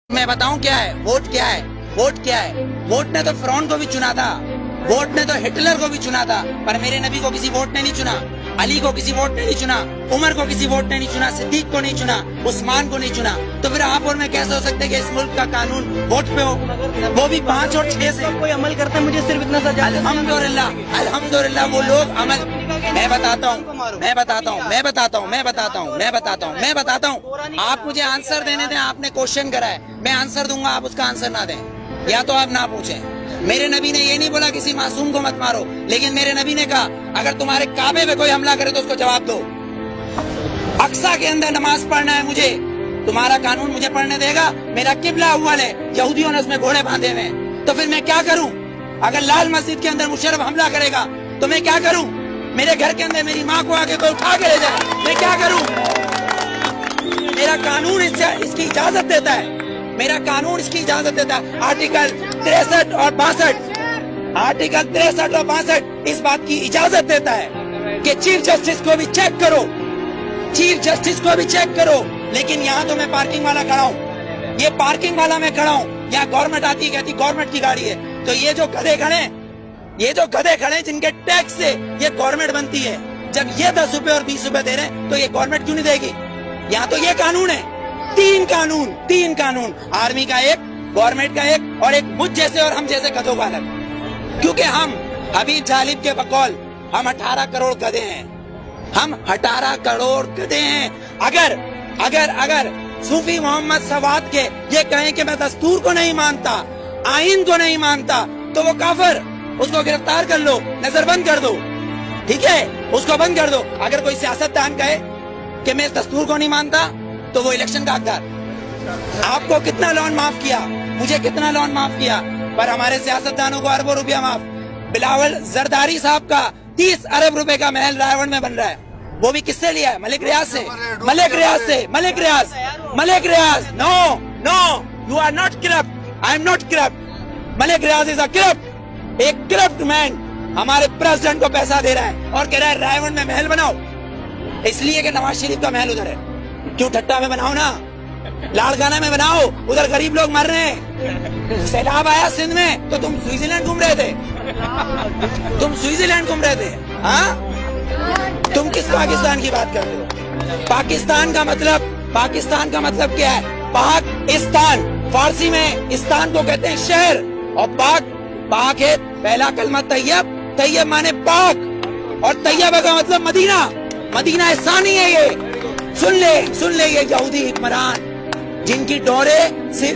میں بتاؤں کیا ہے ووٹ کیا ہے ووٹ کیا ہے ووٹ نے تو فرعون کو بھی چنا تھا، ووٹ نے تو ہٹلر کو بھی چنا تھا، پر میرے نبی کو کسی ووٹ نے نہیں چنا، علی کو کسی ووٹ نے نہیں چنا، عمر کو کسی ووٹ نے نہیں چنا، صدیق کو نہیں چنا، عثمان کو نہیں چنا. تو پھر آپ اور میں کیسے ہو سکتے کہ اس ملک کا قانون ووٹ پہ ہو، وہ بھی 5 اور 6 سے کوئی عمل کرتا ہے. مجھے صرف اتنا سا جاننا ہے. الحمدللہ وہ لوگ عمل. میں بتاتا ہوں آپ مجھے آنسر دینے دیں. آپ نے کوشچن کرا ہے، میں آنسر دوں گا، آپ اس کا آنسر نہ دیں یا تو آپ نہ پوچھیں. میرے نبی نے یہ نہیں بولا کسی معصوم کو مت مارو، لیکن میرے نبی نے کہا اگر تمہارے کعبے پہ کوئی حملہ کرے تو اس کو جواب دو. اقصیٰ کے اندر نماز پڑھنا ہے مجھے، تمہارا قانون مجھے پڑھنے دے گا. میرا قبلہ اول ہے، یہودیوں نے اس میں گھوڑے باندھے ہوئے ہیں، تو پھر میں کیا کروں؟ اگر لال مسجد کے اندر مشرف حملہ کرے گا تو میں کیا کروں؟ میرے گھر کے اندر میری ماں کو آگے کوئی اٹھا کے لے جائے، میں کیا کروں؟ میرا قانون اس کی اجازت دیتا ہے، میرا قانون اس کی اجازت دیتا ہے. آرٹیکل 63 اور 62 اس بات کی اجازت دیتا ہے کہ چیف جسٹس کو بھی چیک کرو، چیف جسٹس کو بھی چیک کرو. لیکن یہاں تو میں پارکنگ والا کھڑا ہوں، یہ پارکنگ والا میں کھڑا ہوں، یہاں گورنمنٹ آتی ہے کہتی گورنمنٹ کی گاڑی ہے. تو یہ جو گدھے کھڑے ہیں جن کے ٹیکس سے یہ گورنمنٹ بنتی ہے، جب یہ 10 روپے اور 20 روپے دے رہے ہیں تو یہ گورنمنٹ کیوں نہیں دے گی؟ یہاں تو یہ قانون ہے. 3 قانون، آرمی کا ایک، گورنمنٹ کا ایک، اور ایک مجھ جیسے اور ہم جیسے گدھوں کا الگ. کیونکہ ہم حبیب جالب کے بقول ہم 18 کروڑ گدھے ہیں، ہم 18 کروڑ گدھے ہیں. اگر صوفی محمد سواد کے یہ کہیں کہ میں دستور کو نہیں مانتا، آئین کو نہیں مانتا، تو وہ کافر، اس کو گرفتار کر لو، نظر بند کر دو، ٹھیک ہے، اس کو بند کر دو. اگر کوئی سیاستدان کہے کہ میں اس دستور کو نہیں مانتا تو وہ الیکشن کا حقدار. آپ کو کتنا لون معاف کیا، مجھے کتنا لون معاف کیا، پر ہمارے سیاستدانوں کو اربوں روپیہ معاف. بلاول زرداری صاحب کا 30 ارب روپے کا محل رائے میں بن رہا ہے، وہ بھی کس سے لیا ہے؟ ملک ریاض سے. Malik Riaz no you are not corrupt, I am not corrupt. Malik Riaz is a corrupt, ایک کرپٹ مین ہمارے پریزیڈنٹ کو پیسہ دے رہا ہے اور کہہ رہا ہے رائے میں محل بناؤ، اس لیے کہ نواز شریف کا محل ادھر ہے. کیوں ٹھٹا میں بناؤ نا، لاڑکانہ میں بناؤ، ادھر غریب لوگ مر رہے ہیں. سیلاب آیا سندھ میں تو تم سوئٹزرلینڈ گھوم رہے تھے، ہاں؟ تم کس پاکستان کی بات کرتے ہو؟ پاکستان کا مطلب کیا ہے؟ پاکستان، فارسی میں استان کو کہتے ہیں شہر، اور پاک ہے پہلا کلمہ طیب مانے پاک، اور طیبہ کا مطلب مدینہ ثانی ہے. یہ سن لے یہ یہودی حکمران جن کی ڈورے صرف